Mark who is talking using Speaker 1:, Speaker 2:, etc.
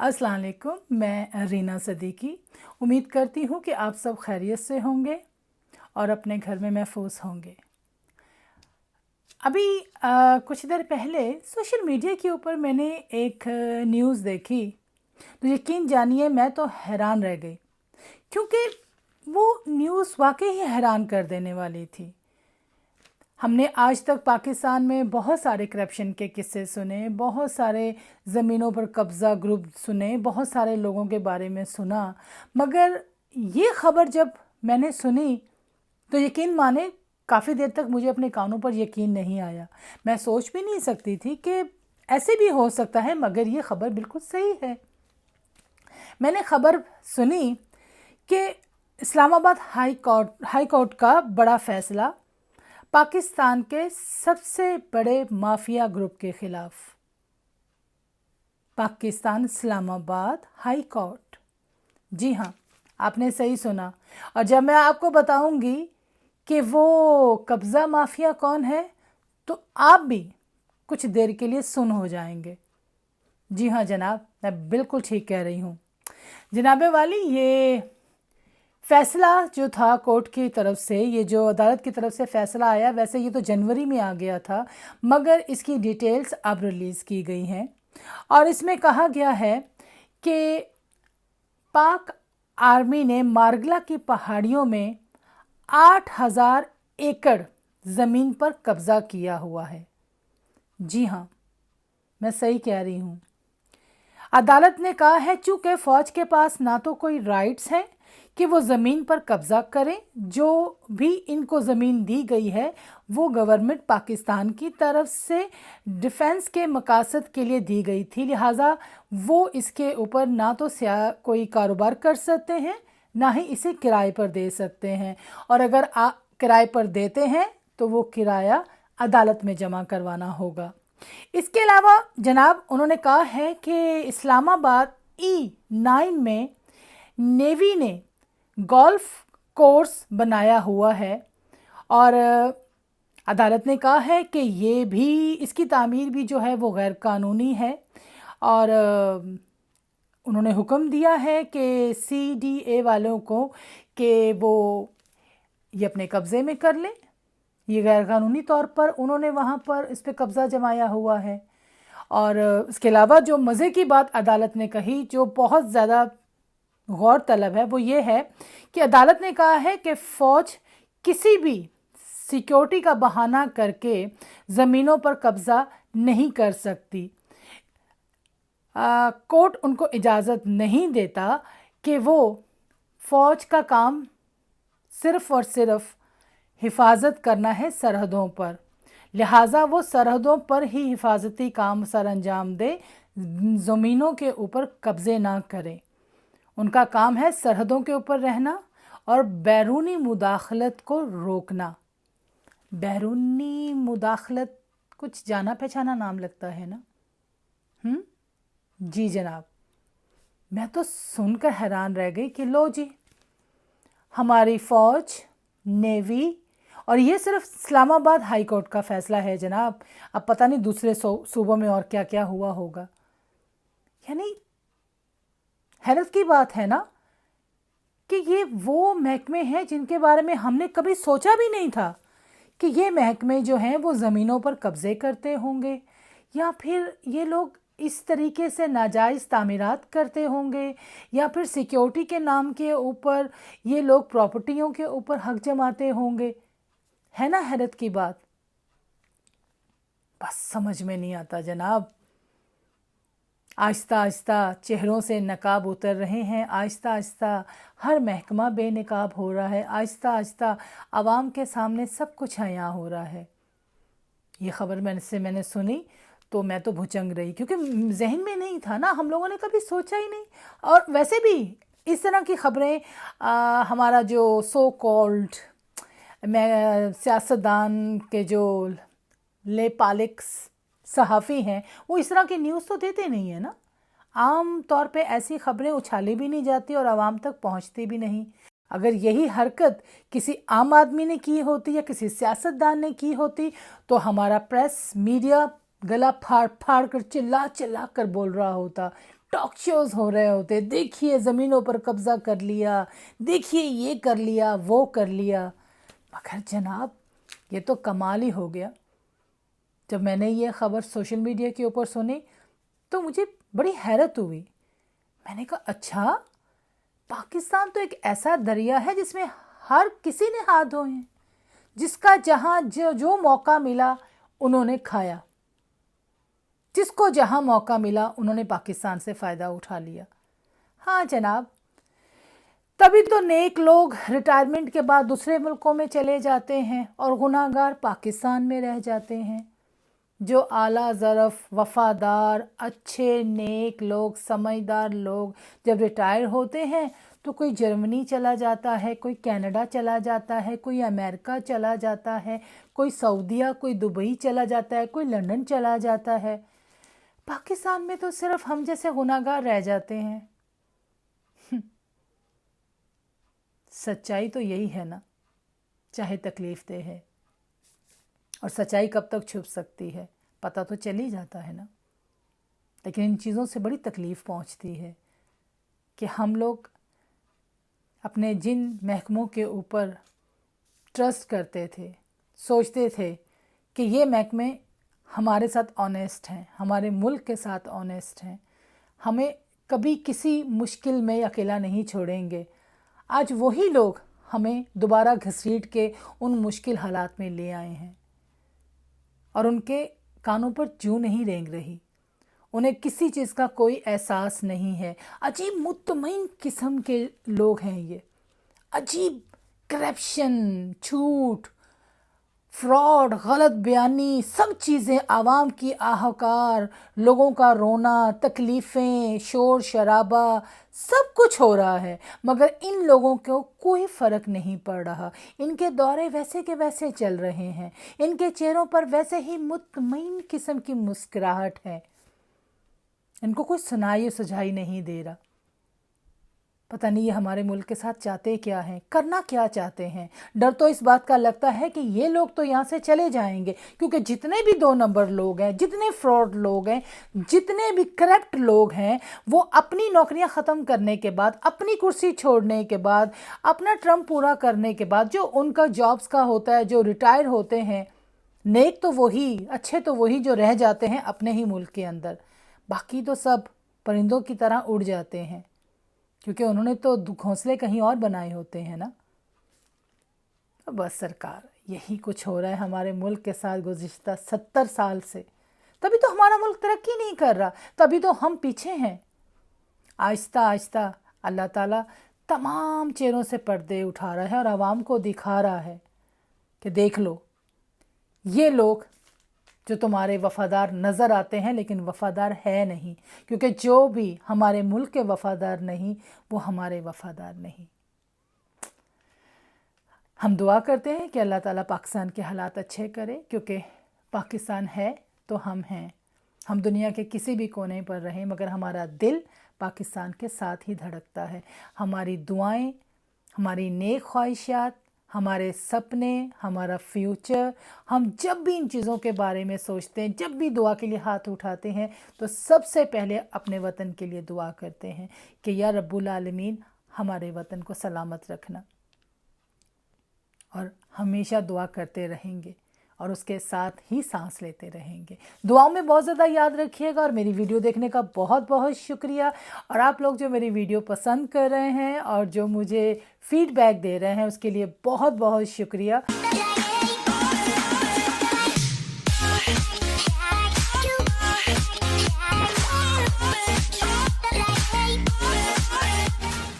Speaker 1: अस्सलाम वालेकुम। मैं रीना सदीकी उम्मीद करती हूँ कि आप सब खैरियत से होंगे और अपने घर में महफूज होंगे। अभी कुछ देर पहले सोशल मीडिया के ऊपर मैंने एक न्यूज़ देखी तो यकीन जानिए मैं तो हैरान रह गई, क्योंकि वो न्यूज़ वाकई ही हैरान कर देने वाली थी। हमने आज तक पाकिस्तान में बहुत सारे करप्शन के किस्से सुने, बहुत सारे ज़मीनों पर कब्ज़ा ग्रुप सुने, बहुत सारे लोगों के बारे में सुना, मगर ये ख़बर जब मैंने सुनी तो यकीन माने काफ़ी देर तक मुझे अपने कानों पर यकीन नहीं आया। मैं सोच भी नहीं सकती थी कि ऐसे भी हो सकता है, मगर ये ख़बर बिल्कुल सही है। मैंने ख़बर सुनी कि इस्लामाबाद हाई कोर्ट का बड़ा फ़ैसला पाकिस्तान के सबसे बड़े माफिया ग्रुप के खिलाफ। पाकिस्तान इस्लामाबाद हाई कोर्ट, जी हाँ, आपने सही सुना। और जब मैं आपको बताऊंगी कि वो कब्ज़ा माफिया कौन है तो आप भी कुछ देर के लिए सुन हो जाएंगे। जी हाँ जनाब, मैं बिल्कुल ठीक कह रही हूँ। जनाबे वाली, ये फ़ैसला जो था कोर्ट की तरफ से, ये जो अदालत की तरफ से फ़ैसला आया, वैसे ये तो जनवरी में आ गया था, मगर इसकी डिटेल्स अब रिलीज़ की गई हैं और इसमें कहा गया है कि पाक आर्मी ने मारगला की पहाड़ियों में 8000 एकड़ ज़मीन पर कब्ज़ा किया हुआ है। जी हाँ, मैं सही कह रही हूँ। अदालत ने कहा है चूँकि फ़ौज के पास ना तो कोई राइट्स हैं कि वो ज़मीन पर कब्ज़ा करें, जो भी इनको ज़मीन दी गई है वो गवर्नमेंट पाकिस्तान की तरफ से डिफेंस के मकासद के लिए दी गई थी, लिहाजा वो इसके ऊपर ना तो कोई कारोबार कर सकते हैं, ना ही इसे किराए पर दे सकते हैं। और अगर किराए पर देते हैं तो वो किराया अदालत में जमा करवाना होगा। इसके अलावा जनाब उन्होंने कहा है कि इस्लामाबाद E9 में नेवी ने गोल्फ कोर्स बनाया हुआ है और अदालत ने कहा है कि ये भी, इसकी तामीर भी जो है वो गैर कानूनी है और उन्होंने हुक्म दिया है कि CDA वालों को कि वो ये अपने कब्ज़े में कर लें। ये गैर कानूनी तौर पर उन्होंने वहाँ पर इस पर कब्ज़ा जमाया हुआ है। और इसके अलावा जो मज़े की बात अदालत ने कही, जो बहुत ज़्यादा गौर तलब है, वो ये है कि अदालत ने कहा है कि फ़ौज किसी भी सिक्योरिटी का बहाना करके ज़मीनों पर कब्ज़ा नहीं कर सकती। कोर्ट उनको इजाज़त नहीं देता कि वो फ़ौज का काम सिर्फ़ और सिर्फ हिफाजत करना है सरहदों पर, लिहाजा वो सरहदों पर ही हिफाजती काम सर अंजाम दे, ज़मीनों के ऊपर कब्ज़े ना करें। उनका काम है सरहदों के ऊपर रहना और बैरूनी मुदाखलत को रोकना। बैरूनी मुदाखलत कुछ जाना पहचाना नाम लगता है ना? जी जनाब, मैं तो सुनकर हैरान रह गई कि लो जी, हमारी फ़ौज, नेवी, और ये सिर्फ इस्लामाबाद हाई कोर्ट का फ़ैसला है जनाब, अब पता नहीं दूसरे सूबों में और क्या क्या हुआ होगा। यानी हैरत की बात है ना कि ये वो महकमे हैं जिनके बारे में हमने कभी सोचा भी नहीं था कि ये महकमे जो हैं वो ज़मीनों पर कब्ज़े करते होंगे, या फिर ये लोग इस तरीके से नाजायज़ तामीरात करते होंगे, या फिर सिक्योरिटी के नाम के ऊपर ये लोग प्रॉपर्टियों के ऊपर हक जमाते होंगे। है ना हैरत की बात? बस समझ में नहीं आता जनाब। आहिस्ता आहिस्ता चेहरों से नकाब उतर रहे हैं, आहिस्ता आहिस्ता हर महकमा बेनकाब हो रहा है, आहिस्ता आहिस्ता आवाम के सामने सब कुछ आया हो रहा है। ये ख़बर मैंने सुनी तो मैं तो भुचंग रही, क्योंकि जहन में नहीं था ना, हम लोगों ने कभी सोचा ही नहीं। और वैसे भी इस तरह की ख़बरें हमारा जो सो कॉल्ड सियासतदान के जो लेपालिक सहाफ़ी हैं वो इस तरह की न्यूज़ तो देते नहीं है ना। आम तौर पे ऐसी ख़बरें उछाली भी नहीं जाती और आवाम तक पहुंचती भी नहीं। अगर यही हरकत किसी आम आदमी ने की होती या किसी सियासतदान ने की होती तो हमारा प्रेस मीडिया गला फाड़ फाड़ कर चिल्ला चिल्ला कर बोल रहा होता टॉक शोज़ हो रहे होते, देखिए ज़मीनों पर कब्ज़ा कर लिया, देखिए ये कर लिया, वो कर लिया। मगर जनाब, ये तो कमाल ही हो गया। जब मैंने ये ख़बर सोशल मीडिया के ऊपर सुनी तो मुझे बड़ी हैरत हुई। मैंने कहा अच्छा, पाकिस्तान तो एक ऐसा दरिया है जिसमें हर किसी ने हाथ धोए हैं, जिसका जहाँ जो मौका मिला उन्होंने खाया, जिसको जहाँ मौका मिला उन्होंने पाकिस्तान से फ़ायदा उठा लिया। हाँ जनाब, तभी तो नेक लोग रिटायरमेंट के बाद दूसरे मुल्कों में चले जाते हैं और गुनाहगार पाकिस्तान में रह जाते हैं। जो आला ज़रफ़, वफ़ादार, अच्छे नेक लोग, समझदार लोग जब रिटायर होते हैं तो कोई जर्मनी चला जाता है, कोई कनाडा चला जाता है, कोई अमेरिका चला जाता है, कोई सऊदीया, कोई दुबई चला जाता है, कोई लंदन चला जाता है। पाकिस्तान में तो सिर्फ हम जैसे गुनाहगार रह जाते हैं। सच्चाई तो यही है ना, चाहे तकलीफ़ दे है। और सच्चाई कब तक छुप सकती है, पता तो चल ही जाता है ना। लेकिन इन चीज़ों से बड़ी तकलीफ़ पहुंचती है कि हम लोग अपने जिन महकमों के ऊपर ट्रस्ट करते थे, सोचते थे कि ये महकमे हमारे साथ ऑनेस्ट हैं, हमारे मुल्क के साथ ऑनेस्ट हैं, हमें कभी किसी मुश्किल में अकेला नहीं छोड़ेंगे, आज वही लोग हमें दोबारा घसीट के उन मुश्किल हालात में ले आए हैं और उनके कानों पर जूं नहीं रेंग रही। उन्हें किसी चीज़ का कोई एहसास नहीं है। अजीब मुतमईन किस्म के लोग हैं ये। अजीब करप्शन, झूठ, फ्रॉड, गलत बयानी, सब चीज़ें, आवाम की आहाकार, लोगों का रोना, तकलीफ़ें, शोर शराबा, सब कुछ हो रहा है, मगर इन लोगों को कोई फ़र्क नहीं पड़ रहा। इनके दौरे वैसे के वैसे चल रहे हैं, इनके चेहरों पर वैसे ही मुतमईन किस्म की मुस्कुराहट है। इनको कोई सुनाई सुझाई नहीं दे रहा। पता नहीं ये हमारे मुल्क के साथ चाहते क्या हैं, करना क्या चाहते हैं। डर तो इस बात का लगता है कि ये लोग तो यहाँ से चले जाएंगे, क्योंकि जितने भी 2 नंबर लोग हैं, जितने फ्रॉड लोग हैं, जितने भी करप्ट लोग हैं, वो अपनी नौकरियाँ ख़त्म करने के बाद, अपनी कुर्सी छोड़ने के बाद, अपना टर्म पूरा करने के बाद, जो उनका जॉब्स का होता है, जो रिटायर होते हैं, नेक तो वही, अच्छे तो वही जो रह जाते हैं अपने ही मुल्क के अंदर। बाकी तो सब परिंदों की तरह उड़ जाते हैं, क्योंकि उन्होंने तो घोंसले कहीं और बनाए होते हैं ना। तो बस सरकार, यही कुछ हो रहा है हमारे मुल्क के साथ गुज़िश्ता 70 साल से। तभी तो हमारा मुल्क तरक्की नहीं कर रहा, तभी तो हम पीछे हैं। आहिस्ता आहिस्ता अल्लाह ताला तमाम चेहरों से पर्दे उठा रहा है और आवाम को दिखा रहा है कि देख लो, ये लोग जो तुम्हारे वफ़ादार नज़र आते हैं लेकिन वफ़ादार है नहीं, क्योंकि जो भी हमारे मुल्क के वफ़ादार नहीं, वो हमारे वफ़ादार नहीं। हम दुआ करते हैं कि अल्लाह ताला पाकिस्तान के हालात अच्छे करे, क्योंकि पाकिस्तान है तो हम हैं। हम दुनिया के किसी भी कोने पर रहें, मगर हमारा दिल पाकिस्तान के साथ ही धड़कता है। हमारी दुआएं, हमारी नेक ख्वाहिशात, हमारे सपने, हमारा फ्यूचर, हम जब भी इन चीज़ों के बारे में सोचते हैं, जब भी दुआ के लिए हाथ उठाते हैं, तो सबसे पहले अपने वतन के लिए दुआ करते हैं कि या रब्बुल आलमीन हमारे वतन को सलामत रखना। और हमेशा दुआ करते रहेंगे और उसके साथ ही सांस लेते रहेंगे। दुआओं में बहुत ज़्यादा याद रखिएगा और मेरी वीडियो देखने का बहुत बहुत शुक्रिया। और आप लोग जो मेरी वीडियो पसंद कर रहे हैं और जो मुझे फीडबैक दे रहे हैं, उसके लिए बहुत बहुत शुक्रिया।